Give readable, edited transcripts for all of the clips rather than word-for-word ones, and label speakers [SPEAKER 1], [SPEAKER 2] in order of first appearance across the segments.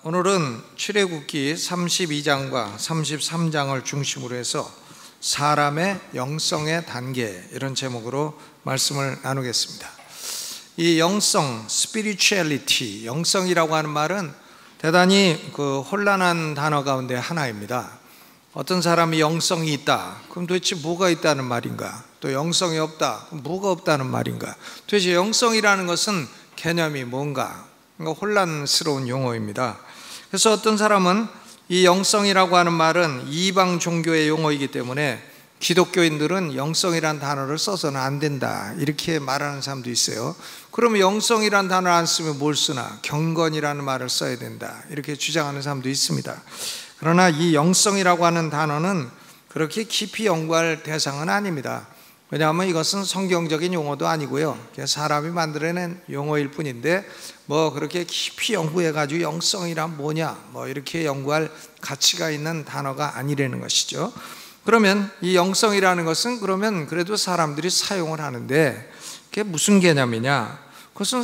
[SPEAKER 1] 오늘은 출애굽기 32장과 33장을 중심으로 해서 사람의 영성의 단계, 이런 제목으로 말씀을 나누겠습니다. 이 영성, spirituality, 영성이라고 하는 말은 대단히 혼란한 단어 가운데 하나입니다. 어떤 사람이 영성이 있다, 그럼 도대체 뭐가 있다는 말인가? 또 영성이 없다, 그럼 뭐가 없다는 말인가? 도대체 영성이라는 것은 개념이 뭔가? 혼란스러운 용어입니다. 그래서 어떤 사람은 이 영성이라고 하는 말은 이방 종교의 용어이기 때문에 기독교인들은 영성이란 단어를 써서는 안 된다, 이렇게 말하는 사람도 있어요. 그러면 영성이란 단어를 안 쓰면 뭘 쓰나? 경건이라는 말을 써야 된다, 이렇게 주장하는 사람도 있습니다. 그러나 이 영성이라고 하는 단어는 그렇게 깊이 연구할 대상은 아닙니다. 왜냐하면 이것은 성경적인 용어도 아니고요, 사람이 만들어낸 용어일 뿐인데 그렇게 깊이 연구해가지고 영성이란 뭐냐 이렇게 연구할 가치가 있는 단어가 아니라는 것이죠. 그러면 이 영성이라는 것은 그러면 그래도 사람들이 사용을 하는데 그게 무슨 개념이냐? 그것은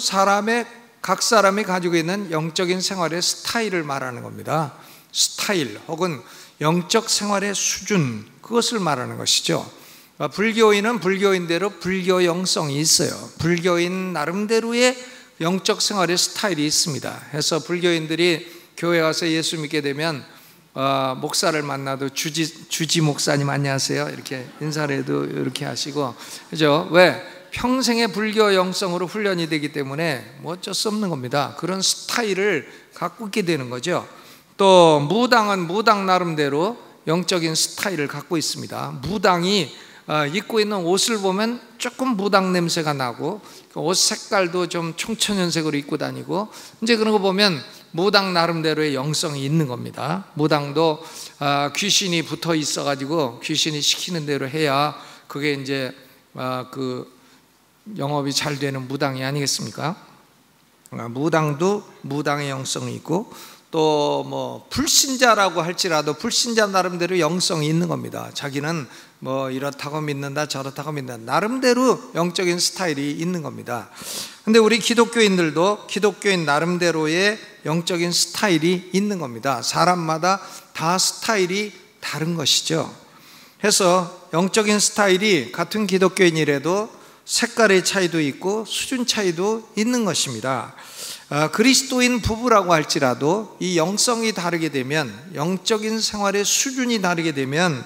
[SPEAKER 1] 각 사람이 가지고 있는 영적인 생활의 스타일을 말하는 겁니다. 스타일 혹은 영적 생활의 수준, 그것을 말하는 것이죠. 불교인은 불교인대로 불교 영성이 있어요. 불교인 나름대로의 영적 생활의 스타일이 있습니다. 그래서 불교인들이 교회 와서 예수 믿게 되면 목사를 만나도 주지 목사님 안녕하세요 이렇게 인사를 해도 이렇게 하시고, 그죠? 왜? 평생의 불교 영성으로 훈련이 되기 때문에 어쩔 수 없는 겁니다. 그런 스타일을 갖고 있게 되는 거죠. 또 무당은 무당 나름대로 영적인 스타일을 갖고 있습니다. 무당이 입고 있는 옷을 보면 조금 무당 냄새가 나고, 옷 색깔도 좀 청천연색으로 입고 다니고, 이제 그런 거 보면 무당 나름대로의 영성이 있는 겁니다. 무당도 귀신이 붙어 있어가지고 귀신이 시키는 대로 해야 그게 이제 영업이 잘 되는 무당이 아니겠습니까? 무당도 무당의 영성이 있고, 또 불신자라고 할지라도 불신자 나름대로 영성이 있는 겁니다. 자기는 이렇다고 믿는다 저렇다고 믿는다, 나름대로 영적인 스타일이 있는 겁니다. 근데 우리 기독교인들도 기독교인 나름대로의 영적인 스타일이 있는 겁니다. 사람마다 다 스타일이 다른 것이죠. 그래서 영적인 스타일이 같은 기독교인이라도 색깔의 차이도 있고 수준 차이도 있는 것입니다. 그리스도인 부부라고 할지라도 이 영성이 다르게 되면, 영적인 생활의 수준이 다르게 되면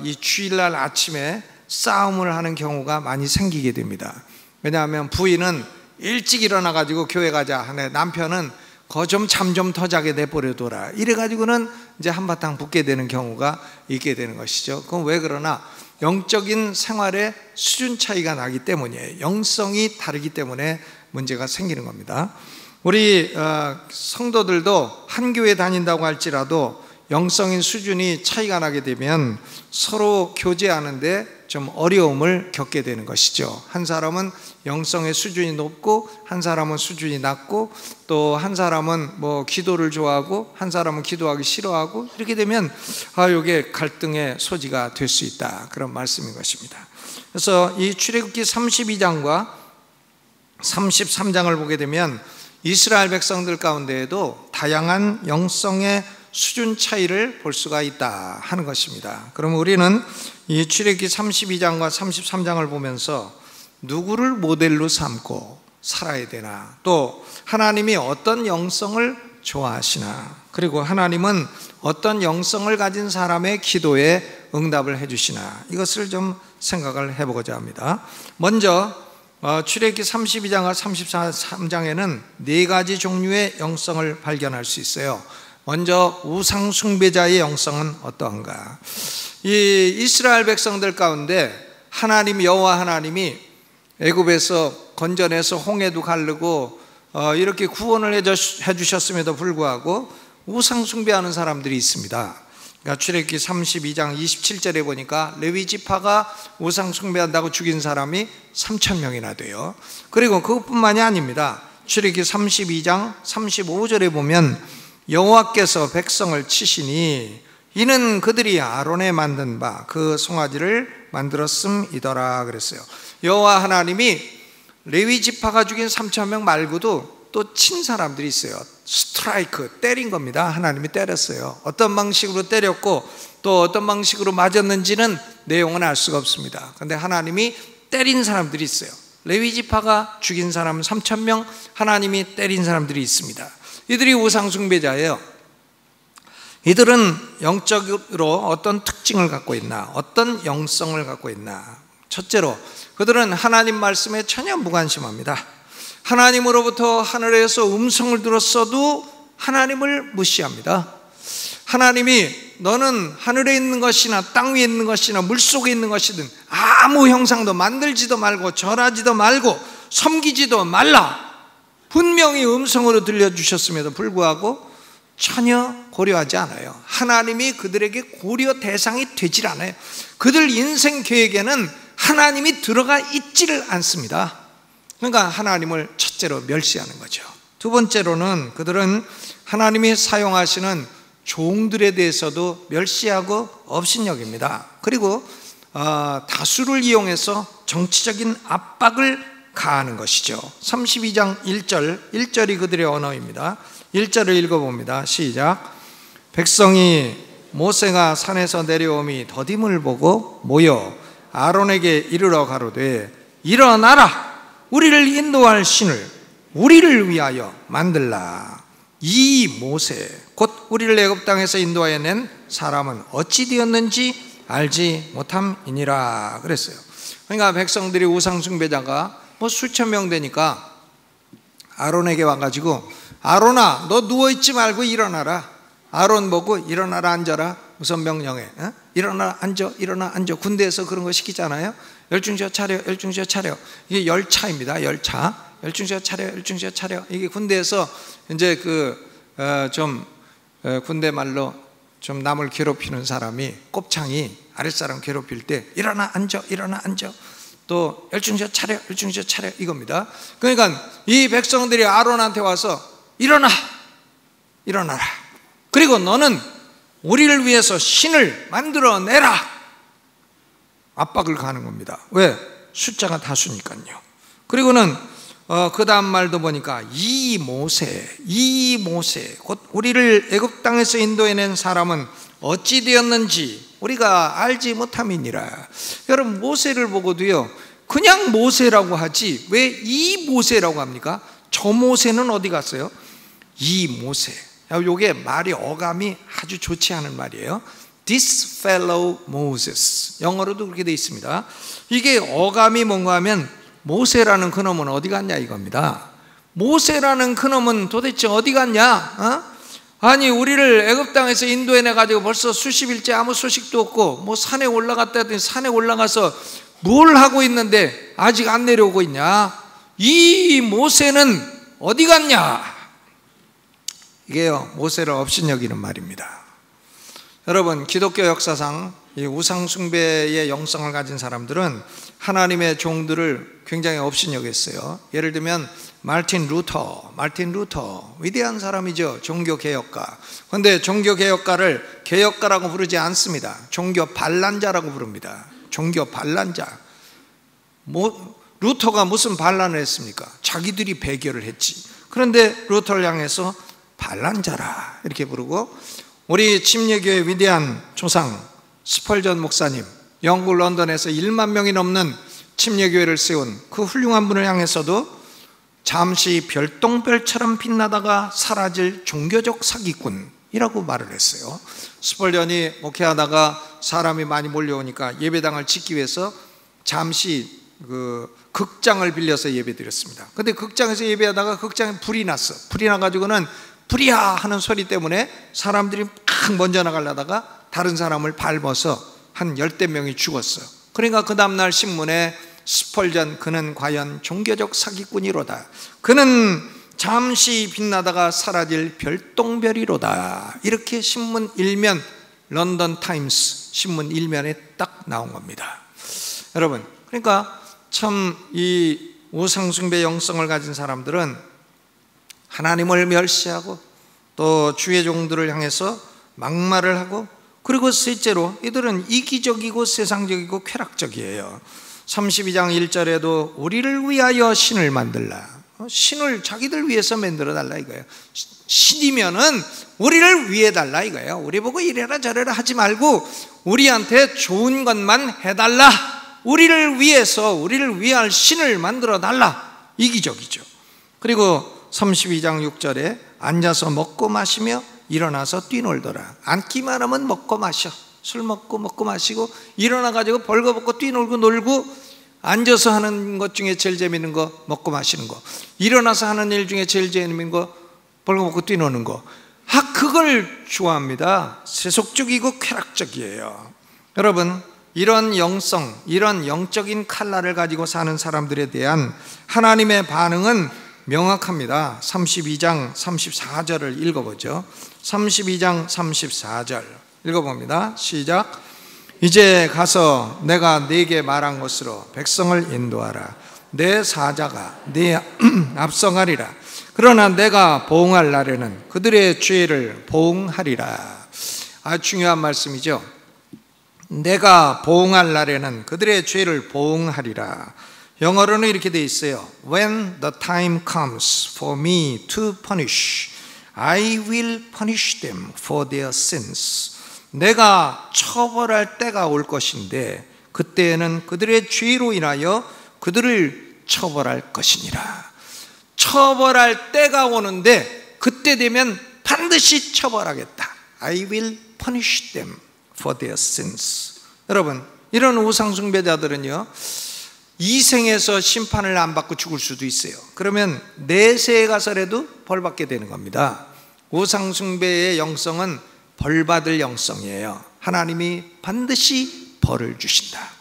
[SPEAKER 1] 이 주일날 아침에 싸움을 하는 경우가 많이 생기게 됩니다. 왜냐하면 부인은 일찍 일어나가지고 교회 가자 하네, 남편은 거 좀 잠 좀 더 자게 내버려둬라, 이래가지고는 이제 한바탕 붙게 되는 경우가 있게 되는 것이죠. 그건 왜 그러나? 영적인 생활의 수준 차이가 나기 때문이에요. 영성이 다르기 때문에 문제가 생기는 겁니다. 우리 성도들도 한 교회 다닌다고 할지라도 영성인 수준이 차이가 나게 되면 서로 교제하는데 좀 어려움을 겪게 되는 것이죠. 한 사람은 영성의 수준이 높고 한 사람은 수준이 낮고, 또 한 사람은 기도를 좋아하고 한 사람은 기도하기 싫어하고, 이렇게 되면 이게 갈등의 소지가 될 수 있다, 그런 말씀인 것입니다. 그래서 이 출애굽기 32장과 33장을 보게 되면 이스라엘 백성들 가운데에도 다양한 영성의 수준 차이를 볼 수가 있다 하는 것입니다. 그럼 우리는 이 출애굽기 32장과 33장을 보면서 누구를 모델로 삼고 살아야 되나, 또 하나님이 어떤 영성을 좋아하시나, 그리고 하나님은 어떤 영성을 가진 사람의 기도에 응답을 해주시나, 이것을 좀 생각을 해보고자 합니다. 먼저 출애굽기 32장과 33장에는 네 가지 종류의 영성을 발견할 수 있어요. 먼저 우상 숭배자의 영성은 어떠한가? 이 이스라엘 백성들 가운데 여호와 하나님이 애굽에서 건져내서 홍해도 가르고 이렇게 구원을 해주셨음에도 불구하고 우상 숭배하는 사람들이 있습니다. 그러니까 출애굽기 32장 27절에 보니까 레위 지파가 우상 숭배한다고 죽인 사람이 3,000명이나 돼요. 그리고 그것뿐만이 아닙니다. 출애굽기 32장 35절에 보면 여호와께서 백성을 치시니 이는 그들이 아론에 만든 바 그 송아지를 만들었음이더라 그랬어요. 여호와 하나님이 레위 지파가 죽인 3,000명 말고도 또 친 사람들이 있어요. 스트라이크, 때린 겁니다. 하나님이 때렸어요. 어떤 방식으로 때렸고 또 어떤 방식으로 맞았는지는 내용은 알 수가 없습니다. 그런데 하나님이 때린 사람들이 있어요. 레위 지파가 죽인 사람 3,000명, 하나님이 때린 사람들이 있습니다. 이들이 우상 숭배자예요. 이들은 영적으로 어떤 특징을 갖고 있나, 어떤 영성을 갖고 있나. 첫째로 그들은 하나님 말씀에 전혀 무관심합니다. 하나님으로부터 하늘에서 음성을 들었어도 하나님을 무시합니다. 하나님이 너는 하늘에 있는 것이나 땅 위에 있는 것이나 물속에 있는 것이든 아무 형상도 만들지도 말고 절하지도 말고 섬기지도 말라, 분명히 음성으로 들려주셨음에도 불구하고 전혀 고려하지 않아요. 하나님이 그들에게 고려 대상이 되질 않아요. 그들 인생 계획에는 하나님이 들어가 있지를 않습니다. 그러니까 하나님을 첫째로 멸시하는 거죠. 두 번째로는 그들은 하나님이 사용하시는 종들에 대해서도 멸시하고 업신여깁니다. 그리고 다수를 이용해서 정치적인 압박을 가하는 것이죠. 32장 1절이 그들의 언어입니다. 1절을 읽어봅니다. 시작. 백성이 모세가 산에서 내려오미 더딤을 보고 모여 아론에게 이르러 가로되 일어나라, 우리를 인도할 신을 우리를 위하여 만들라. 이 모세 곧 우리를 애굽 땅에서 인도하여 낸 사람은 어찌 되었는지 알지 못함이니라 그랬어요. 그러니까 백성들이 우상 숭배자가 수천 명 되니까 아론에게 와가지고 아론아, 너 누워있지 말고 일어나라. 아론 보고 일어나라 앉아라. 우선 명령해. 일어나 앉아, 일어나 앉아. 군대에서 그런 거 시키잖아요. 열중지어 차려, 열중지어 차려. 이게 열차입니다. 열차. 열중지어 차려, 열중지어 차려. 이게 군대에서 이제 군대 말로 좀 남을 괴롭히는 사람이, 곱창이 아랫사람 괴롭힐 때 일어나 앉아, 일어나 앉아. 또 열중지어 차려, 열중지어 차려 이겁니다. 그러니까 이 백성들이 아론한테 와서 일어나, 일어나라. 그리고 너는 우리를 위해서 신을 만들어내라. 압박을 가하는 겁니다. 왜? 숫자가 다수니까요. 그리고는 그 다음 말도 보니까 이 모세 곧 우리를 애굽 땅에서 인도해낸 사람은 어찌 되었는지 우리가 알지 못함이니라. 여러분, 모세를 보고도요 그냥 모세라고 하지 왜 이 모세라고 합니까? 저 모세는 어디 갔어요? 이 모세. 요게 말이 어감이 아주 좋지 않은 말이에요. This fellow Moses. 영어로도 그렇게 되어 있습니다. 이게 어감이 뭔가 하면 모세라는 그놈은 어디 갔냐 이겁니다. 모세라는 그놈은 도대체 어디 갔냐? 아니, 우리를 애굽 땅에서 인도해내 가지고 벌써 수십 일째 아무 소식도 없고 뭐 산에 올라갔다 했더니 산에 올라가서 뭘 하고 있는데 아직 안 내려오고 있냐? 이 모세는 어디 갔냐? 이게요, 모세를 업신여기는 말입니다. 여러분, 기독교 역사상 이 우상 숭배의 영성을 가진 사람들은 하나님의 종들을 굉장히 업신여겼어요. 예를 들면 마틴 루터 위대한 사람이죠. 종교 개혁가. 그런데 종교 개혁가를 개혁가라고 부르지 않습니다. 종교 반란자라고 부릅니다. 종교 반란자. 루터가 무슨 반란을 했습니까? 자기들이 배교를 했지. 그런데 루터를 향해서 반란자라 이렇게 부르고, 우리 침례교회 위대한 조상 스펄전 목사님, 영국 런던에서 1만 명이 넘는 침례교회를 세운 그 훌륭한 분을 향해서도 잠시 별똥별처럼 빛나다가 사라질 종교적 사기꾼이라고 말을 했어요. 스펄전이 목회하다가 사람이 많이 몰려오니까 예배당을 짓기 위해서 잠시 극장을 빌려서 예배드렸습니다. 근데 극장에서 예배하다가 극장에 불이 났어. 불이 나가지고는 불이야 하는 소리 때문에 사람들이 막 먼저 나가려다가 다른 사람을 밟아서 한 10대 명이 죽었어요. 그러니까 그 다음날 신문에 스펄전 그는 과연 종교적 사기꾼이로다. 그는 잠시 빛나다가 사라질 별똥별이로다. 이렇게 신문 일면, 런던 타임스 신문 일면에 딱 나온 겁니다. 여러분, 그러니까 참 이 우상숭배 영성을 가진 사람들은 하나님을 멸시하고 또 주의 종들을 향해서 막말을 하고, 그리고 셋째로 이들은 이기적이고 세상적이고 쾌락적이에요. 32장 1절에도 우리를 위하여 신을 만들라. 신을 자기들 위해서 만들어 달라 이거예요. 신이면은 우리를 위해 달라 이거예요. 우리 보고 이래라 저래라 하지 말고 우리한테 좋은 것만 해달라. 우리를 위해서 우리를 위할 신을 만들어 달라. 이기적이죠. 그리고 32장 6절에 앉아서 먹고 마시며 일어나서 뛰놀더라. 앉기만 하면 먹고 마셔. 술 먹고 마시고 일어나가지고 벌거벗고 뛰놀고 놀고, 앉아서 하는 것 중에 제일 재밌는 거 먹고 마시는 거, 일어나서 하는 일 중에 제일 재밌는 거 벌거벗고 뛰노는 거. 그걸 좋아합니다. 세속적이고 쾌락적이에요. 여러분, 이런 영성, 이런 영적인 칼날을 가지고 사는 사람들에 대한 하나님의 반응은 명확합니다. 32장 34절을 읽어보죠. 32장 34절 읽어봅니다. 시작. 이제 가서 내가 네게 말한 것으로 백성을 인도하라. 내 사자가 네 앞서가리라. 그러나 내가 보응할 날에는 그들의 죄를 보응하리라. 중요한 말씀이죠. 내가 보응할 날에는 그들의 죄를 보응하리라. 영어로는 이렇게 돼 있어요. When the time comes for me to punish, I will punish them for their sins. 내가 처벌할 때가 올 것인데 그때에는 그들의 죄로 인하여 그들을 처벌할 것이니라. 처벌할 때가 오는데 그때 되면 반드시 처벌하겠다. I will punish them for their sins. 여러분, 이런 우상숭배자들은요, 이 생에서 심판을 안 받고 죽을 수도 있어요. 그러면 내세에 가서라도 벌받게 되는 겁니다. 우상숭배의 영성은 벌받을 영성이에요. 하나님이 반드시 벌을 주신다.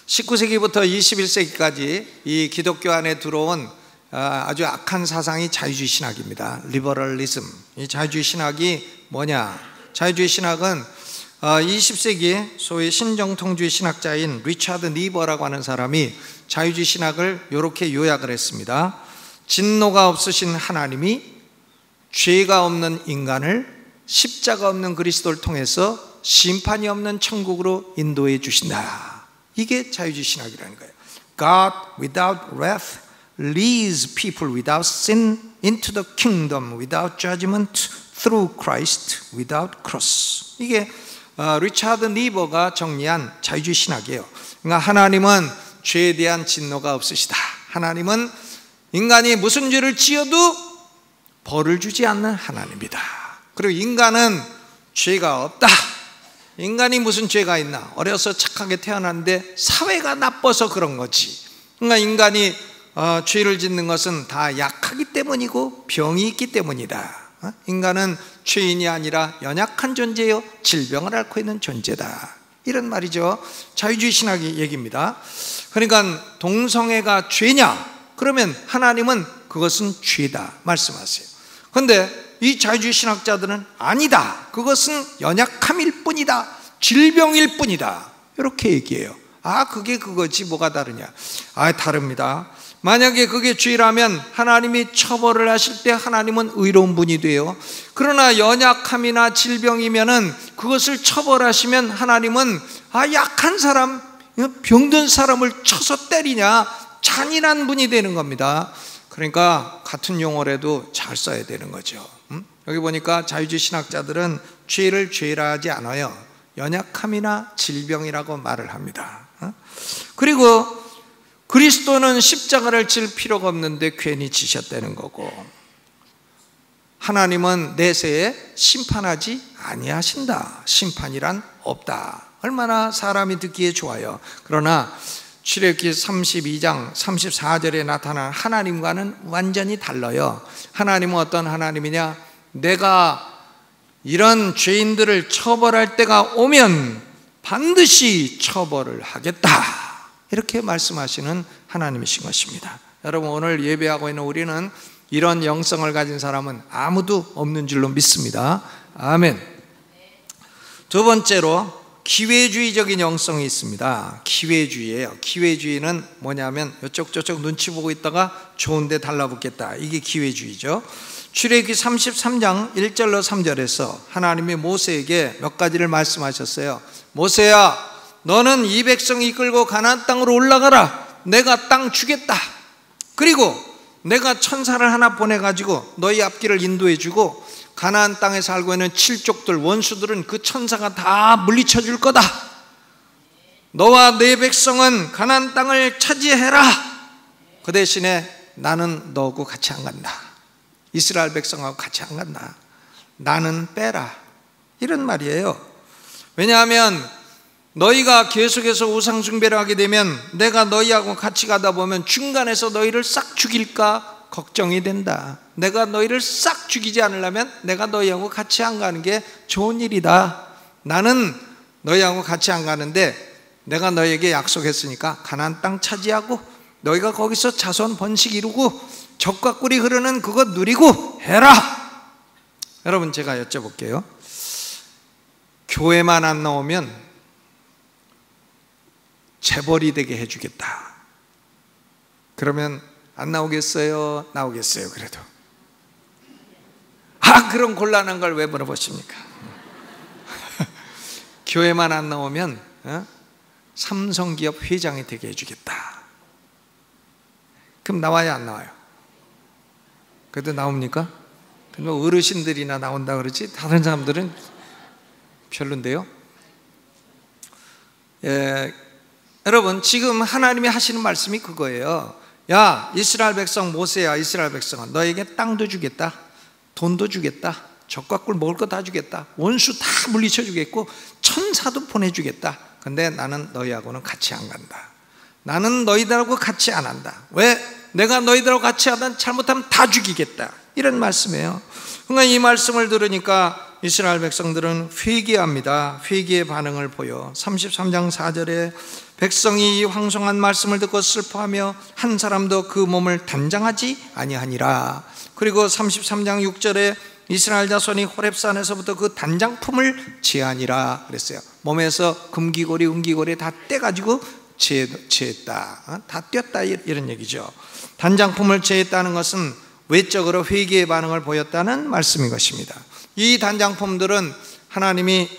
[SPEAKER 1] 19세기부터 21세기까지 이 기독교 안에 들어온 아주 악한 사상이 자유주의 신학입니다. 리버럴리즘. 이 자유주의 신학이 뭐냐? 자유주의 신학은 20세기 소위 신정통주의 신학자인 리차드 니버라고 하는 사람이 자유주의 신학을 이렇게 요약을 했습니다. 진노가 없으신 하나님이 죄가 없는 인간을 십자가 없는 그리스도를 통해서 심판이 없는 천국으로 인도해 주신다. 이게 자유주의 신학이라는 거예요. God without wrath leads people without sin into the kingdom without judgment through Christ without cross. 이게 리차드 니버가 정리한 자유주의 신학이에요. 그러니까 하나님은 죄에 대한 진노가 없으시다. 하나님은 인간이 무슨 죄를 지어도 벌을 주지 않는 하나님이다. 그리고 인간은 죄가 없다. 인간이 무슨 죄가 있나? 어려서 착하게 태어났는데 사회가 나빠서 그런 거지. 그러니까 인간이 죄를 짓는 것은 다 약하기 때문이고 병이 있기 때문이다. 인간은 죄인이 아니라 연약한 존재요, 질병을 앓고 있는 존재다. 이런 말이죠. 자유주의 신학의 얘기입니다. 그러니까 동성애가 죄냐? 그러면 하나님은 그것은 죄다 말씀하세요. 그런데 이 자유주의 신학자들은 아니다. 그것은 연약함일 뿐이다. 질병일 뿐이다. 이렇게 얘기해요. 그게 그거지 뭐가 다르냐? 다릅니다. 만약에 그게 죄라면 하나님이 처벌을 하실 때 하나님은 의로운 분이 돼요. 그러나 연약함이나 질병이면은 그것을 처벌하시면 하나님은 약한 사람, 병든 사람을 쳐서 때리냐? 잔인한 분이 되는 겁니다. 그러니까 같은 용어라도 잘 써야 되는 거죠. 여기 보니까 자유주의 신학자들은 죄를 죄라 하지 않아요. 연약함이나 질병이라고 말을 합니다. 그리고 그리스도는 십자가를 질 필요가 없는데 괜히 지셨다는 거고, 하나님은 내세에 심판하지 아니하신다. 심판이란 없다. 얼마나 사람이 듣기에 좋아요. 그러나 출애굽기 32장 34절에 나타난 하나님과는 완전히 달라요. 하나님은 어떤 하나님이냐? 내가 이런 죄인들을 처벌할 때가 오면 반드시 처벌을 하겠다. 이렇게 말씀하시는 하나님이신 것입니다. 여러분, 오늘 예배하고 있는 우리는 이런 영성을 가진 사람은 아무도 없는 줄로 믿습니다. 아멘. 두 번째로 기회주의적인 영성이 있습니다. 기회주의예요. 기회주의는 뭐냐면 이쪽 저쪽 눈치 보고 있다가 좋은데 달라붙겠다. 이게 기회주의죠. 출애굽기 33장 1절로 3절에서 하나님이 모세에게 몇 가지를 말씀하셨어요. 모세야, 너는 이 백성 이끌고 가나안 땅으로 올라가라. 내가 땅 주겠다. 그리고 내가 천사를 하나 보내가지고 너희 앞길을 인도해주고 가나안 땅에 살고 있는 칠족들, 원수들은 그 천사가 다 물리쳐 줄 거다. 너와 내 백성은 가나안 땅을 차지해라. 그 대신에 나는 너하고 같이 안 간다. 이스라엘 백성하고 같이 안 간다. 나는 빼라. 이런 말이에요. 왜냐하면 너희가 계속해서 우상 숭배를 하게 되면 내가 너희하고 같이 가다 보면 중간에서 너희를 싹 죽일까 걱정이 된다. 내가 너희를 싹 죽이지 않으려면 내가 너희하고 같이 안 가는 게 좋은 일이다. 나는 너희하고 같이 안 가는데 내가 너희에게 약속했으니까 가나안 땅 차지하고 너희가 거기서 자손 번식 이루고 젖과 꿀이 흐르는 그거 누리고 해라. 여러분, 제가 여쭤볼게요. 교회만 안 나오면 재벌이 되게 해주겠다. 그러면 안 나오겠어요? 나오겠어요? 그래도 그런 곤란한 걸 왜 물어보십니까? 교회만 안 나오면 삼성기업 회장이 되게 해주겠다. 그럼 나와요? 안 나와요? 그래도 나옵니까? 그럼 어르신들이나 나온다 그러지 다른 사람들은 별론데요. 여러분, 지금 하나님이 하시는 말씀이 그거예요. 야, 이스라엘 백성, 모세야, 이스라엘 백성아, 너에게 땅도 주겠다, 돈도 주겠다, 젖과 꿀 먹을 거 다 주겠다, 원수 다 물리쳐 주겠고 천사도 보내주겠다. 근데 나는 너희하고는 같이 안 간다. 나는 너희들하고 같이 안 한다. 왜? 내가 너희들하고 같이 하면 잘못하면 다 죽이겠다. 이런 말씀이에요. 그러니까 이 말씀을 들으니까 이스라엘 백성들은 회개합니다. 회개의 반응을 보여. 33장 4절에 백성이 이 황송한 말씀을 듣고 슬퍼하며 한 사람도 그 몸을 단장하지 아니하니라. 그리고 33장 6절에 이스라엘 자손이 호렙산에서부터 그 단장품을 제하니라 그랬어요. 몸에서 금기고리, 은기고리 다 떼가지고 제했다. 다 떼었다, 이런 얘기죠. 단장품을 제했다는 것은 외적으로 회개의 반응을 보였다는 말씀인 것입니다. 이 단장품들은 하나님이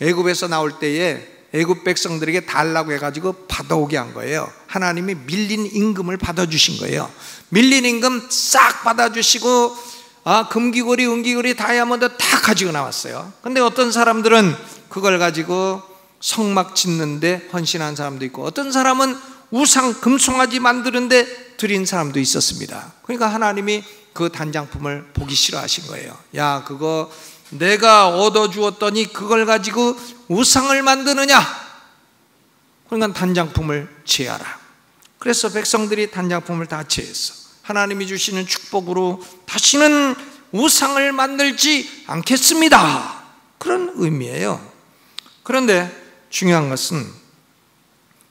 [SPEAKER 1] 애굽에서 나올 때에 애굽 백성들에게 달라고 해가지고 받아오게 한 거예요. 하나님이 밀린 임금을 받아주신 거예요. 밀린 임금 싹 받아주시고 금기고리, 은기고리, 다이아몬드 다 가지고 나왔어요. 근데 어떤 사람들은 그걸 가지고 성막 짓는데 헌신한 사람도 있고, 어떤 사람은 우상 금송아지 만드는데 드린 사람도 있었습니다. 그러니까 하나님이 그 단장품을 보기 싫어하신 거예요. 야, 그거 내가 얻어주었더니 그걸 가지고 우상을 만드느냐? 그러니까 단장품을 제하라. 그래서 백성들이 단장품을 다 제했어. 하나님이 주시는 축복으로 다시는 우상을 만들지 않겠습니다. 그런 의미예요. 그런데 중요한 것은,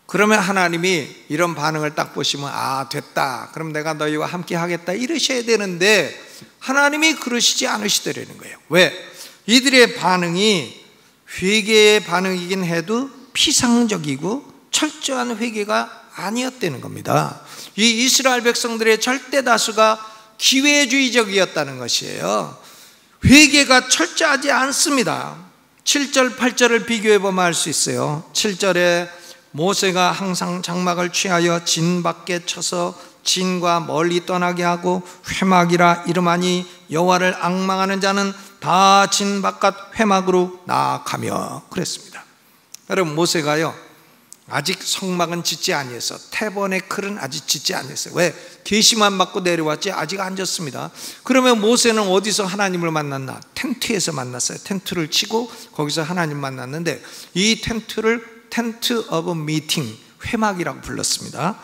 [SPEAKER 1] 그러면 하나님이 이런 반응을 딱 보시면 됐다, 그럼 내가 너희와 함께 하겠다 이러셔야 되는데 하나님이 그러시지 않으시더라는 거예요. 왜? 이들의 반응이 회개의 반응이긴 해도 피상적이고 철저한 회개가 아니었다는 겁니다. 이 이스라엘 백성들의 절대 다수가 기회주의적이었다는 것이에요. 회개가 철저하지 않습니다. 7절 8절을 비교해 보면 알 수 있어요. 7절에 모세가 항상 장막을 취하여 진 밖에 쳐서 진과 멀리 떠나게 하고 회막이라 이름하니 여호와를 앙망하는 자는 다 진 바깥 회막으로 나아가며 그랬습니다. 여러분, 모세가요 아직 성막은 짓지 아니했어. 태버네클은 아직 짓지 않았어요. 왜? 계시만 받고 내려왔지 아직 안 졌습니다. 그러면 모세는 어디서 하나님을 만났나? 텐트에서 만났어요. 텐트를 치고 거기서 하나님 만났는데 이 텐트를 텐트 오브 미팅, 회막이라고 불렀습니다.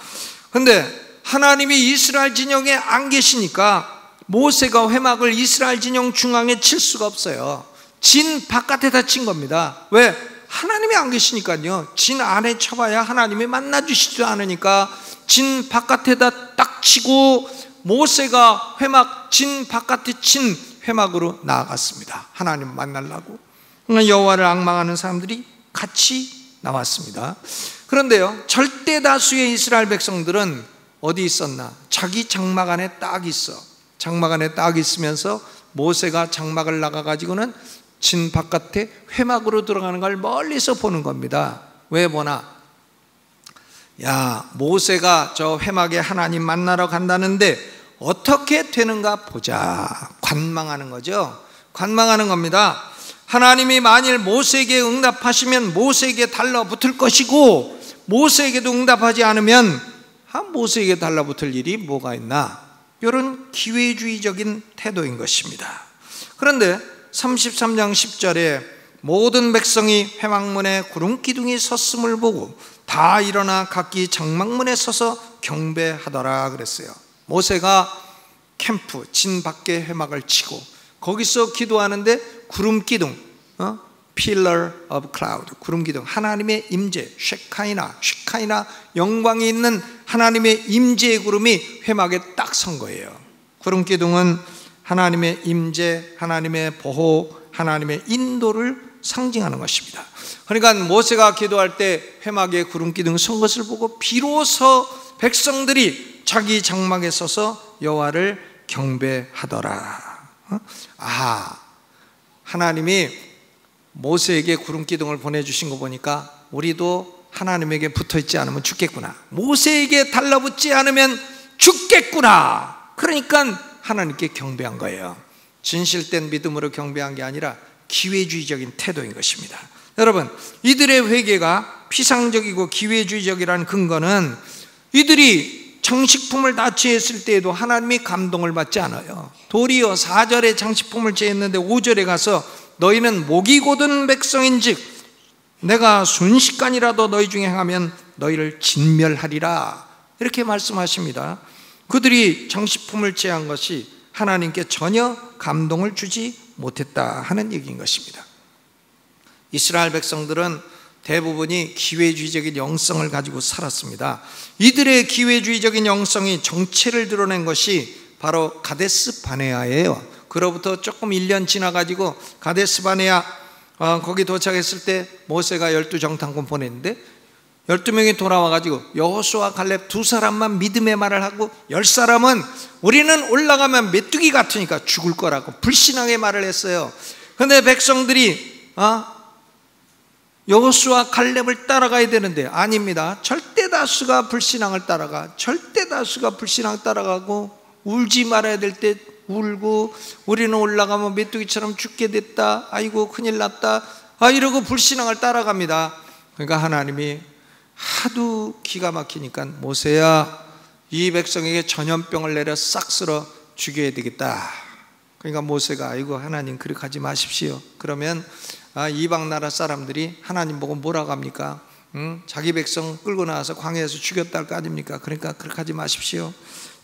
[SPEAKER 1] 그런데 하나님이 이스라엘 진영에 안 계시니까 모세가 회막을 이스라엘 진영 중앙에 칠 수가 없어요. 진 바깥에다 친 겁니다. 왜? 하나님이 안 계시니까요. 진 안에 쳐봐야 하나님이 만나주시지도 않으니까 진 바깥에다 딱 치고 모세가 회막 진 바깥에 친 회막으로 나아갔습니다. 하나님 만나려고. 여호와를 앙망하는 사람들이 같이 나왔습니다. 그런데요, 절대 다수의 이스라엘 백성들은 어디 있었나? 자기 장막 안에 딱 있어. 장막 안에 딱 있으면서 모세가 장막을 나가가지고는 진 바깥에 회막으로 들어가는 걸 멀리서 보는 겁니다. 왜 보나? 야, 모세가 저 회막에 하나님 만나러 간다는데 어떻게 되는가 보자. 관망하는 거죠. 관망하는 겁니다. 하나님이 만일 모세에게 응답하시면 모세에게 달라붙을 것이고, 모세에게도 응답하지 않으면 모세에게 달라붙을 일이 뭐가 있나, 이런 기회주의적인 태도인 것입니다. 그런데 33장 10절에 모든 백성이 회막문에 구름기둥이 섰음을 보고 다 일어나 각기 장막문에 서서 경배하더라 그랬어요. 모세가 캠프 진 밖에 회막을 치고 거기서 기도하는데 구름기둥, Pillar of Cloud, 구름기둥, 하나님의 임재, 쉐카이나 영광이 있는 하나님의 임재의 구름이 회막에 딱 선 거예요. 구름기둥은 하나님의 임재, 하나님의 보호, 하나님의 인도를 상징하는 것입니다. 그러니까 모세가 기도할 때 회막에 구름기둥 선 것을 보고 비로소 백성들이 자기 장막에 서서 여호와를 경배하더라. 하나님이 모세에게 구름기둥을 보내주신 거 보니까 우리도 하나님에게 붙어있지 않으면 죽겠구나, 모세에게 달라붙지 않으면 죽겠구나, 그러니까 하나님께 경배한 거예요. 진실된 믿음으로 경배한 게 아니라 기회주의적인 태도인 것입니다. 여러분, 이들의 회개가 피상적이고 기회주의적이라는 근거는 이들이 장식품을 다 취했을 때에도 하나님이 감동을 받지 않아요. 도리어 4절에 장식품을 취했는데 5절에 가서 너희는 목이 곧은 백성인즉 내가 순식간이라도 너희 중에 행하면 너희를 진멸하리라, 이렇게 말씀하십니다. 그들이 장식품을 취한 것이 하나님께 전혀 감동을 주지 못했다 하는 얘기인 것입니다. 이스라엘 백성들은 대부분이 기회주의적인 영성을 가지고 살았습니다. 이들의 기회주의적인 영성이 정체를 드러낸 것이 바로 가데스 바네아예요. 그로부터 조금 1년 지나가지고 가데스 바네아 거기 도착했을 때 모세가 12정탐꾼 보냈는데 12명이 돌아와가지고 여호수아 갈렙 2사람만 믿음의 말을 하고 10사람은 우리는 올라가면 메뚜기 같으니까 죽을 거라고 불신앙의 말을 했어요. 그런데 백성들이 여호수아 갈렙을 따라가야 되는데 아닙니다. 절대다수가 불신앙을 따라가, 절대다수가 불신앙 따라가고 울지 말아야 될 때 울고, 우리는 올라가면 메뚜기처럼 죽게 됐다, 아이고 큰일 났다, 이러고 불신앙을 따라갑니다. 그러니까 하나님이 하도 기가 막히니까 모세야, 이 백성에게 전염병을 내려 싹 쓸어 죽여야 되겠다. 그러니까 모세가 아이고 하나님 그렇게 하지 마십시오. 그러면 이방 나라 사람들이 하나님 보고 뭐라고 합니까? 자기 백성 끌고 나와서 광야에서 죽였다 할 거 아닙니까? 그러니까 그렇게 하지 마십시오.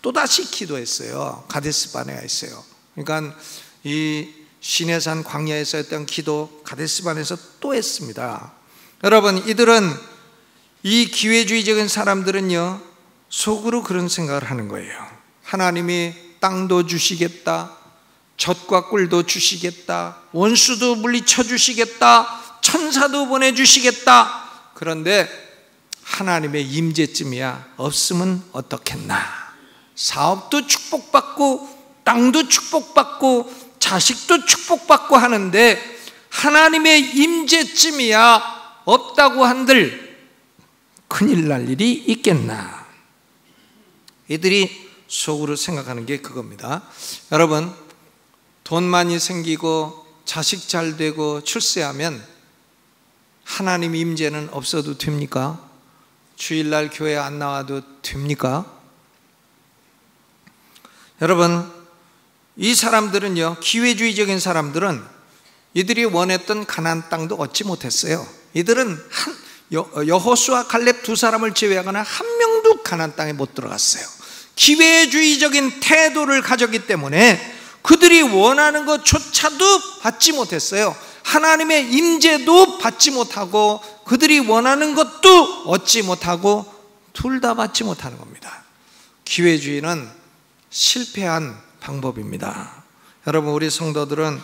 [SPEAKER 1] 또다시 기도했어요. 가데스 바네아에 있어요. 그러니까 이 시내산 광야에서 했던 기도 가데스 바네아에서 또 했습니다. 여러분, 이들은, 이 기회주의적인 사람들은요 속으로 그런 생각을 하는 거예요. 하나님이 땅도 주시겠다, 젖과 꿀도 주시겠다, 원수도 물리쳐 주시겠다, 천사도 보내주시겠다. 그런데 하나님의 임재쯤이야 없으면 어떻겠나. 사업도 축복받고 땅도 축복받고 자식도 축복받고 하는데 하나님의 임재쯤이야 없다고 한들 큰일 날 일이 있겠나. 이들이 속으로 생각하는 게 그겁니다. 여러분, 돈 많이 생기고 자식 잘 되고 출세하면 하나님 임재는 없어도 됩니까? 주일날 교회 안 나와도 됩니까? 여러분, 이 사람들은요, 기회주의적인 사람들은 이들이 원했던 가나안 땅도 얻지 못했어요. 이들은 여호수아 갈렙 2사람을 제외하거나 한 명도 가나안 땅에 못 들어갔어요. 기회주의적인 태도를 가졌기 때문에 그들이 원하는 것조차도 받지 못했어요. 하나님의 임재도 받지 못하고 그들이 원하는 것도 얻지 못하고 둘 다 받지 못하는 겁니다. 기회주의는 실패한 방법입니다. 여러분, 우리 성도들은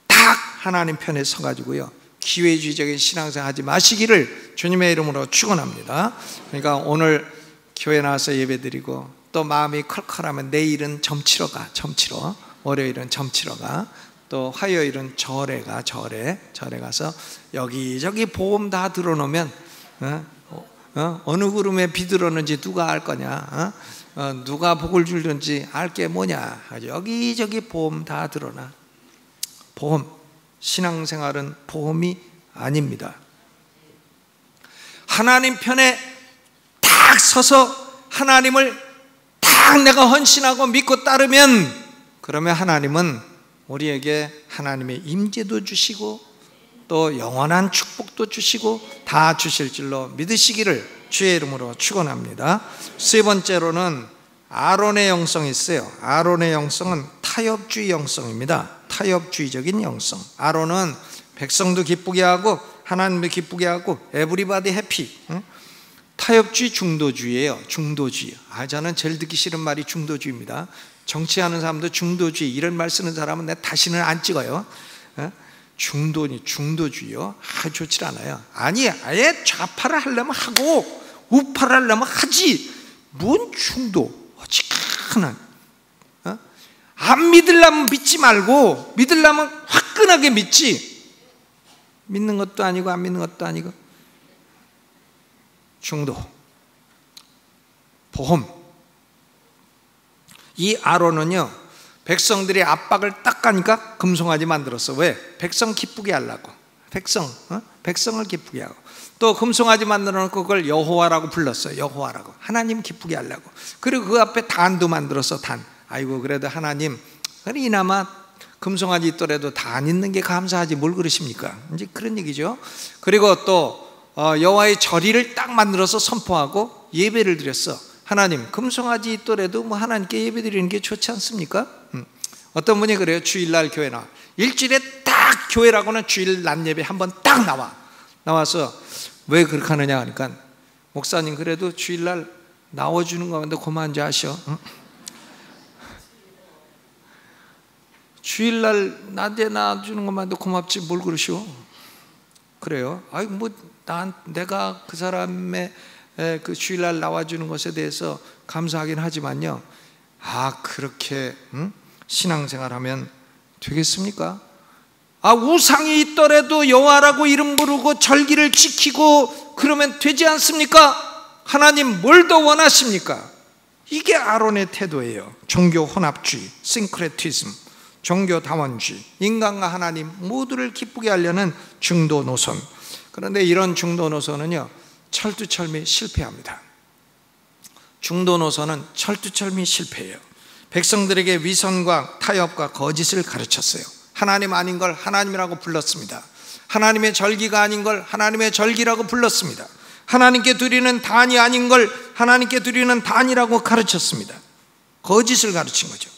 [SPEAKER 1] 딱 하나님 편에 서가지고요 기회주의적인 신앙생활 하지 마시기를 주님의 이름으로 축원합니다. 그러니까 오늘 교회 나와서 예배드리고 또 마음이 컬컬하면 내일은 점치러 가, 점치러. 월요일은 점치러 가. 또 화요일은 절에 가, 절에 가서 여기저기 보험 다 들어놓으면 어느 구름에 비들었는지 누가 알 거냐? 누가 복을 줄는지 알 게 뭐냐? 여기저기 보험 다 드러나. 보험, 신앙생활은 보험이 아닙니다. 하나님 편에 딱 서서 하나님을 딱 내가 헌신하고 믿고 따르면, 그러면 하나님은 우리에게 하나님의 임재도 주시고 또 영원한 축복도 주시고 다 주실 줄로 믿으시기를 주의 이름으로 축원합니다. 세 번째로는 아론의 영성이 있어요. 아론의 영성은 타협주의 영성입니다. 타협주의적인 영성. 아론은 백성도 기쁘게 하고 하나님도 기쁘게 하고 에브리바디 해피. 타협주의 중도주의예요. 중도주의. 저는 제일 듣기 싫은 말이 중도주의입니다. 정치하는 사람도 중도주의 이런 말 쓰는 사람은 내가 다시는 안 찍어요. 중도주의요? 좋지 않아요. 아니, 아예 좌파를 하려면 하고 우파를 하려면 하지. 뭔 중도? 어지간한. 안 믿으려면 믿지 말고 믿으려면 화끈하게 믿지. 믿는 것도 아니고 안 믿는 것도 아니고. 중도. 보험. 이 아론은요, 백성들이 압박을 딱 가니까 금송아지 만들었어. 왜? 백성 기쁘게 하려고. 백성을 기쁘게 하고. 또 금송아지 만들어 놓고 그걸 여호와라고 불렀어요. 여호와라고. 하나님 기쁘게 하려고. 그리고 그 앞에 단도 만들었어. 단. 아이고, 그래도 하나님, 이나마 금송아지 있더라도 단 있는 게 감사하지 뭘 그러십니까? 이제 그런 얘기죠. 그리고 또 여호와의 절의를 딱 만들어서 선포하고 예배를 드렸어. 하나님, 금송아지 있더라도 뭐 하나님께 예배 드리는 게 좋지 않습니까? 어떤 분이 그래요. 주일날 교회 나와. 일주일에 딱 교회라고는 주일 낮 예배 한번 딱 나와서 왜 그렇게 하느냐 하니까, 목사님 그래도 주일날 나와주는 건데 그만 좀 하셔. 주일날 낮에 나와주는 것만도 고맙지 뭘 그러시오. 그래요. 내가 그 사람의 그 주일날 나와주는 것에 대해서 감사하긴 하지만요, 그렇게 신앙생활하면 되겠습니까? 우상이 있더라도 여호와라고 이름 부르고 절기를 지키고 그러면 되지 않습니까? 하나님 뭘 더 원하십니까? 이게 아론의 태도예요. 종교 혼합주의, 싱크레티즘, 종교 다원주의, 인간과 하나님 모두를 기쁘게 하려는 중도 노선. 그런데 이런 중도 노선은요, 철두철미 실패합니다. 중도 노선은 철두철미 실패해요. 백성들에게 위선과 타협과 거짓을 가르쳤어요. 하나님 아닌 걸 하나님이라고 불렀습니다. 하나님의 절기가 아닌 걸 하나님의 절기라고 불렀습니다. 하나님께 드리는 단이 아닌 걸 하나님께 드리는 단이라고 가르쳤습니다. 거짓을 가르친 거죠.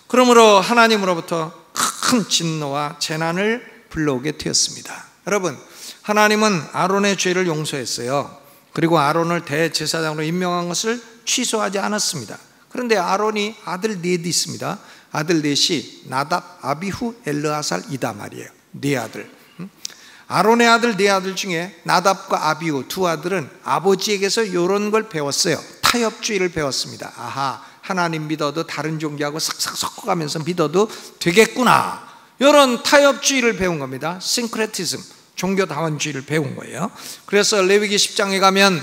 [SPEAKER 1] 그러므로 하나님으로부터 큰 진노와 재난을 불러오게 되었습니다. 여러분, 하나님은 아론의 죄를 용서했어요. 그리고 아론을 대제사장으로 임명한 것을 취소하지 않았습니다. 그런데 아론이 아들 넷이 있습니다. 아들 넷이 나답, 아비후, 엘르아살, 이다말이에요. 네 아들. 아론의 아들 네 아들 중에 나답과 아비후 두 아들은 아버지에게서 이런 걸 배웠어요. 타협주의를 배웠습니다. 하나님 믿어도 다른 종교하고 싹싹 섞어가면서 믿어도 되겠구나, 이런 타협주의를 배운 겁니다. 싱크레티즘, 종교 다원주의를 배운 거예요. 그래서 레위기 10장에 가면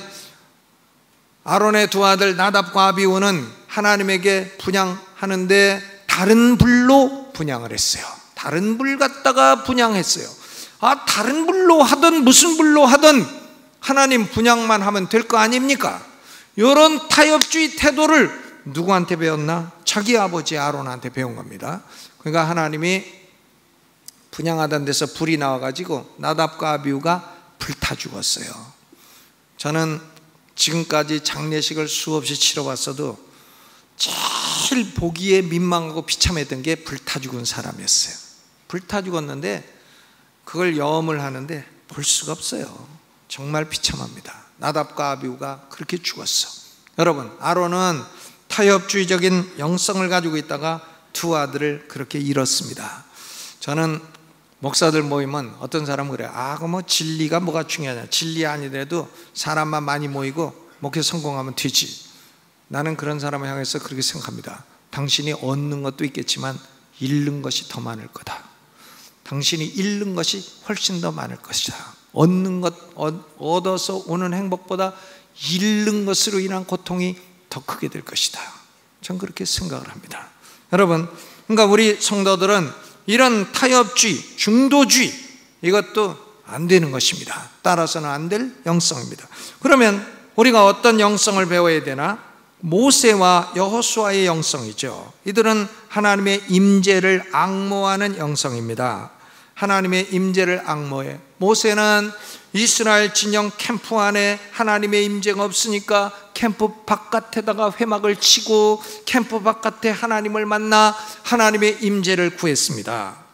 [SPEAKER 1] 아론의 두 아들 나답과 아비후는 하나님에게 분향하는데 다른 불로 분향을 했어요. 다른 불 갖다가 분향했어요. 다른 불로 하든 무슨 불로 하든 하나님 분향만 하면 될 거 아닙니까? 이런 타협주의 태도를 누구한테 배웠나? 자기 아버지 아론한테 배운 겁니다. 그러니까 하나님이 분향하던 데서 불이 나와가지고 나답과 아비후가 불타 죽었어요. 저는 지금까지 장례식을 수없이 치러봤어도 제일 보기에 민망하고 비참했던 게 불타 죽은 사람이었어요. 불타 죽었는데 그걸 염을 하는데 볼 수가 없어요. 정말 비참합니다. 나답과 아비후가 그렇게 죽었어. 여러분, 아론은 타협주의적인 영성을 가지고 있다가 두 아들을 그렇게 잃었습니다. 저는 목사들 모이면 어떤 사람은 그래요. 뭐 진리가 뭐가 중요하냐. 진리 아니더라도 사람만 많이 모이고 목회 성공하면 되지. 나는 그런 사람을 향해서 그렇게 생각합니다. 당신이 얻는 것도 있겠지만 잃는 것이 더 많을 거다. 당신이 잃는 것이 훨씬 더 많을 것이다. 얻는 것, 얻어서 오는 행복보다 잃는 것으로 인한 고통이 더 크게 될 것이다. 전 그렇게 생각을 합니다. 여러분, 그러니까 우리 성도들은 이런 타협주의, 중도주의, 이것도 안 되는 것입니다. 따라서는 안 될 영성입니다. 그러면 우리가 어떤 영성을 배워야 되나? 모세와 여호수아의 영성이죠. 이들은 하나님의 임재를 앙모하는 영성입니다. 하나님의 임재를 앙모해. 모세는 이스라엘 진영 캠프 안에 하나님의 임재가 없으니까 캠프 바깥에다가 회막을 치고 캠프 바깥에 하나님을 만나 하나님의 임재를 구했습니다.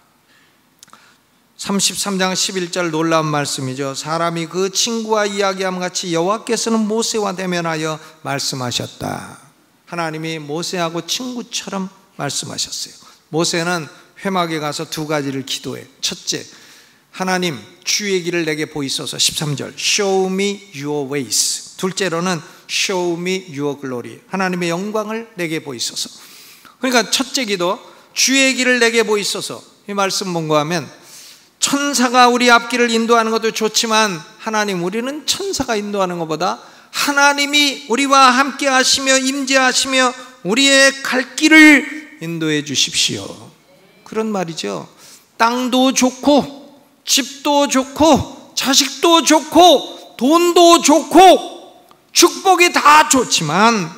[SPEAKER 1] 33장 11절 놀라운 말씀이죠. 사람이 그 친구와 이야기함 같이 여호와께서는 모세와 대면하여 말씀하셨다. 하나님이 모세하고 친구처럼 말씀하셨어요. 모세는 회막에 가서 두 가지를 기도해. 첫째, 하나님 주의 길을 내게 보이소서. 13절 Show me your ways. 둘째로는 Show me your glory. 하나님의 영광을 내게 보이소서. 그러니까 첫째 기도, 주의 길을 내게 보이소서. 이 말씀 뭔가 하면 천사가 우리 앞길을 인도하는 것도 좋지만 하나님, 우리는 천사가 인도하는 것보다 하나님이 우리와 함께 하시며 임재하시며 우리의 갈 길을 인도해 주십시오. 그런 말이죠. 땅도 좋고 집도 좋고 자식도 좋고 돈도 좋고 축복이 다 좋지만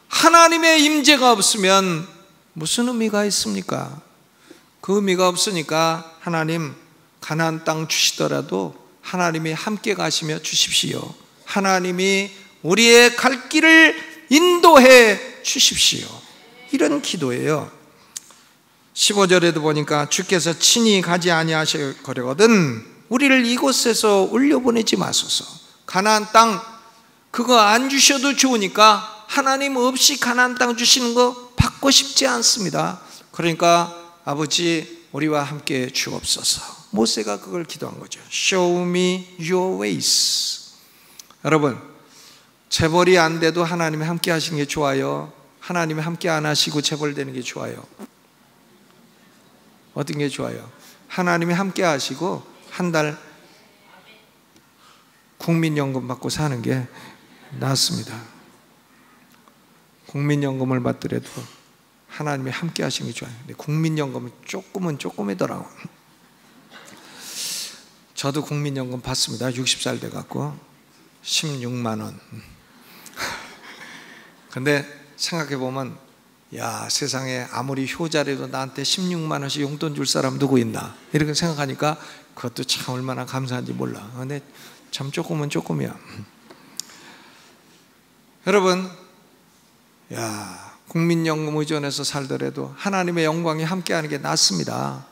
[SPEAKER 1] 하나님의 임재가 없으면 무슨 의미가 있습니까? 그 의미가 없으니까 하나님, 가나안 땅 주시더라도 하나님이 함께 가시며 주십시오. 하나님이 우리의 갈 길을 인도해 주십시오. 이런 기도예요. 15절에도 보니까 주께서 친히 가지 아니하시거든 우리를 이곳에서 올려보내지 마소서. 가나안 땅 그거 안 주셔도 좋으니까 하나님 없이 가나안 땅 주시는 거 받고 싶지 않습니다. 그러니까 아버지, 우리와 함께 주옵소서. 모세가 그걸 기도한 거죠. Show me your ways. 여러분, 재벌이 안 돼도 하나님이 함께 하시는 게 좋아요? 하나님이 함께 안 하시고 재벌 되는 게 좋아요? 어떤 게 좋아요? 하나님이 함께 하시고 한 달 국민연금 받고 사는 게 낫습니다. 국민연금을 받더라도 하나님이 함께 하시는 게 좋아요. 근데 국민연금은 조금이더라고. 저도 국민연금 받습니다. 60살 돼갖고 16만 원. 근데 생각해보면, 야, 세상에 아무리 효자라도 나한테 16만 원씩 용돈 줄 사람 누구 있나, 이렇게 생각하니까 그것도 참 얼마나 감사한지 몰라. 근데 참 조금은 조금이야. 여러분, 야, 국민연금 의존해서 살더라도 하나님의 영광이 함께하는 게 낫습니다.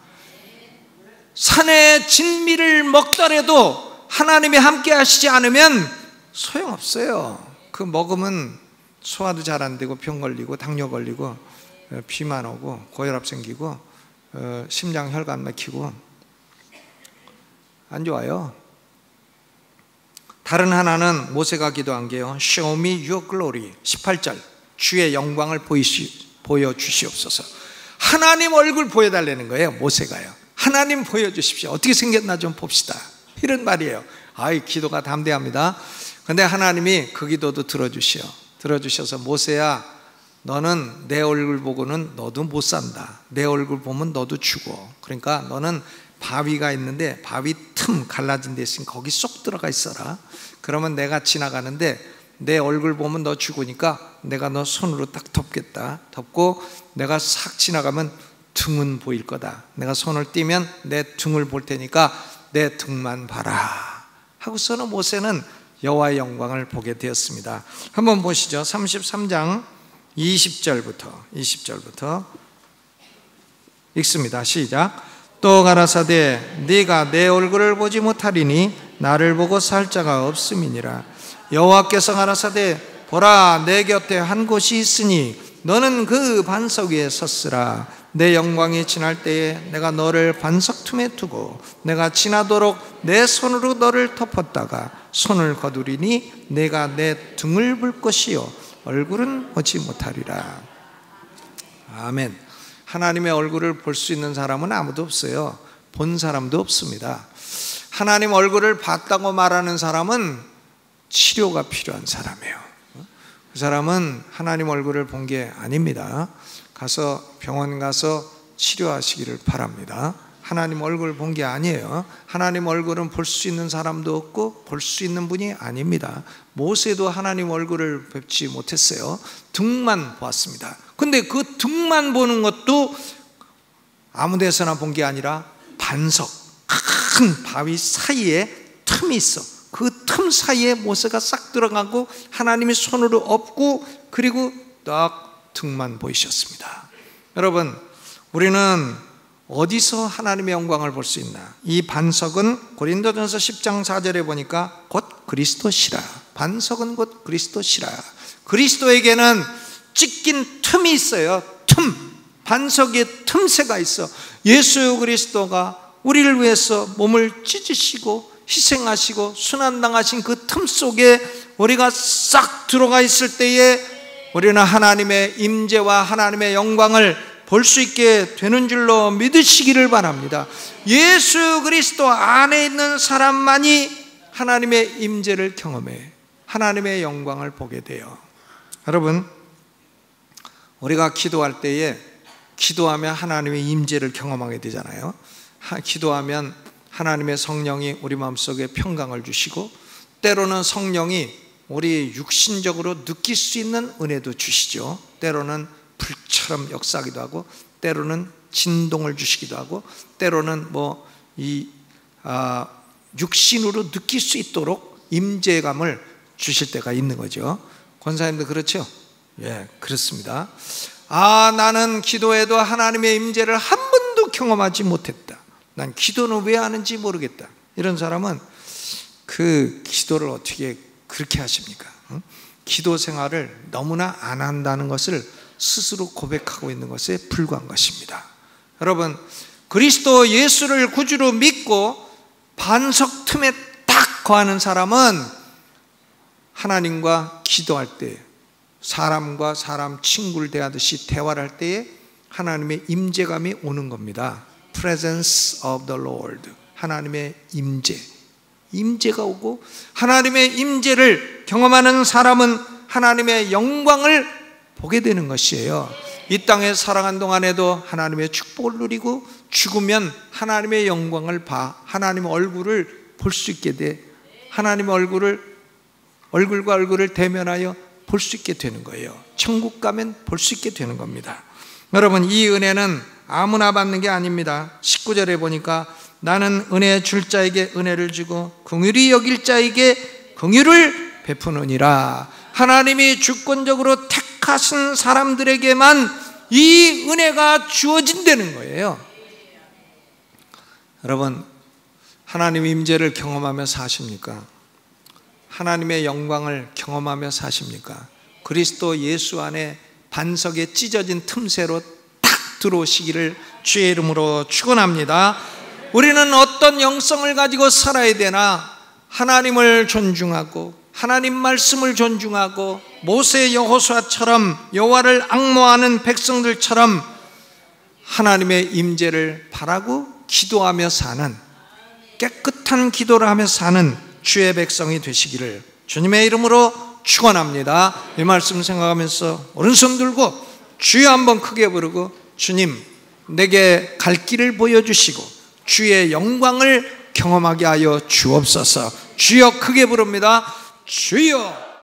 [SPEAKER 1] 산의 진미를 먹더라도 하나님이 함께 하시지 않으면 소용없어요. 그 먹으면 소화도 잘 안 되고 병 걸리고 당뇨 걸리고 비만 오고 고혈압 생기고 심장 혈관 막히고 안 좋아요. 다른 하나는 모세가 기도한 게요, Show me your glory. 18절 주의 영광을 보여주시옵소서. 하나님 얼굴 보여달라는 거예요. 모세가요. 하나님 보여주십시오. 어떻게 생겼나 좀 봅시다, 이런 말이에요. 아이, 기도가 담대합니다. 근데 하나님이 그 기도도 들어주셔서 모세야, 너는 내 얼굴 보고는 너도 못 산다. 내 얼굴 보면 너도 죽어. 그러니까 너는 바위가 있는데 바위 틈 갈라진 데 있으니 거기 쏙 들어가 있어라. 그러면 내가 지나가는데 내 얼굴 보면 너 죽으니까 내가 너 손으로 딱 덮겠다. 덮고 내가 싹 지나가면 등은 보일 거다. 내가 손을 띄면 내 등을 볼 테니까 내 등만 봐라 하고서는 모세는 여호와의 영광을 보게 되었습니다. 한번 보시죠. 33장 20절부터 읽습니다. 시작. 또 가라사대 네가 내 얼굴을 보지 못하리니 나를 보고 살 자가 없음이니라. 여호와께서 가라사대 보라, 내 곁에 한 곳이 있으니 너는 그 반석 위에 섰으라. 내 영광이 지날 때에 내가 너를 반석 틈에 두고 내가 지나도록 내 손으로 너를 덮었다가 손을 거두리니 내가 내 등을 볼 것이요 얼굴은 보지 못하리라. 아멘. 하나님의 얼굴을 볼 수 있는 사람은 아무도 없어요. 본 사람도 없습니다. 하나님 얼굴을 봤다고 말하는 사람은 치료가 필요한 사람이에요. 그 사람은 하나님 얼굴을 본 게 아닙니다. 가서 병원 가서 치료하시기를 바랍니다. 하나님 얼굴 본 게 아니에요. 하나님 얼굴은 볼 수 있는 사람도 없고 볼 수 있는 분이 아닙니다. 모세도 하나님 얼굴을 뵙지 못했어요. 등만 보았습니다. 근데 그 등만 보는 것도 아무 데서나 본 게 아니라 반석, 큰 바위 사이에 틈이 있어. 그 틈 사이에 모세가 싹 들어가고 하나님이 손으로 엎고 그리고 딱 등만 보이셨습니다. 여러분, 우리는 어디서 하나님의 영광을 볼 수 있나? 이 반석은 고린도전서 10장 4절에 보니까 곧 그리스도시라. 반석은 곧 그리스도시라. 그리스도에게는 찢긴 틈이 있어요. 틈, 반석에 틈새가 있어. 예수 그리스도가 우리를 위해서 몸을 찢으시고 희생하시고 순환당하신 그 틈 속에 우리가 싹 들어가 있을 때에 우리는 하나님의 임재와 하나님의 영광을 볼 수 있게 되는 줄로 믿으시기를 바랍니다. 예수 그리스도 안에 있는 사람만이 하나님의 임재를 경험해 하나님의 영광을 보게 돼요. 여러분, 우리가 기도할 때에 기도하면 하나님의 임재를 경험하게 되잖아요. 기도하면 하나님의 성령이 우리 마음속에 평강을 주시고 때로는 성령이 우리 육신적으로 느낄 수 있는 은혜도 주시죠. 때로는 불처럼 역사하기도 하고 때로는 진동을 주시기도 하고 때로는 육신으로 느낄 수 있도록 임재감을 주실 때가 있는 거죠. 권사님도 그렇죠? 예, 그렇습니다. 나는 기도해도 하나님의 임재를 한 번도 경험하지 못했다. 난 기도는 왜 하는지 모르겠다. 이런 사람은 그 기도를 어떻게 그렇게 하십니까? 기도 생활을 너무나 안 한다는 것을 스스로 고백하고 있는 것에 불과한 것입니다. 여러분, 그리스도 예수를 구주로 믿고 반석 틈에 딱 거하는 사람은 하나님과 기도할 때 사람과 사람 친구를 대하듯이 대화를 할 때에 하나님의 임재감이 오는 겁니다. Presence of the Lord, 하나님의 임재가 오고 하나님의 임재를 경험하는 사람은 하나님의 영광을 보게 되는 것이에요. 이 땅에 살아간 동안에도 하나님의 축복을 누리고 죽으면 하나님의 영광을 하나님의 얼굴을 볼 수 있게 돼. 하나님의 얼굴과 얼굴을 대면하여 볼 수 있게 되는 거예요. 천국 가면 볼 수 있게 되는 겁니다. 여러분, 이 은혜는 아무나 받는 게 아닙니다. 19절에 보니까 나는 은혜 줄 자에게 은혜를 주고 긍휼히 여길 자에게 긍휼을 베푸느니라. 하나님이 주권적으로 택하신 사람들에게만 이 은혜가 주어진다는 거예요. 여러분, 하나님의 임재를 경험하며 사십니까? 하나님의 영광을 경험하며 사십니까? 그리스도 예수 안에 반석에 찢어진 틈새로 딱 들어오시기를 주의 이름으로 축원합니다. 우리는 어떤 영성을 가지고 살아야 되나? 하나님을 존중하고 하나님 말씀을 존중하고 모세 여호수아처럼 여호와를 앙모하는 백성들처럼 하나님의 임재를 바라고 기도하며 사는, 깨끗한 기도를 하며 사는 주의 백성이 되시기를 주님의 이름으로 축원합니다. 이 말씀 생각하면서 오른손 들고 주여 한번 크게 부르고, 주님 내게 갈 길을 보여주시고 주의 영광을 경험하게 하여 주옵소서. 주여 크게 부릅니다. 주여.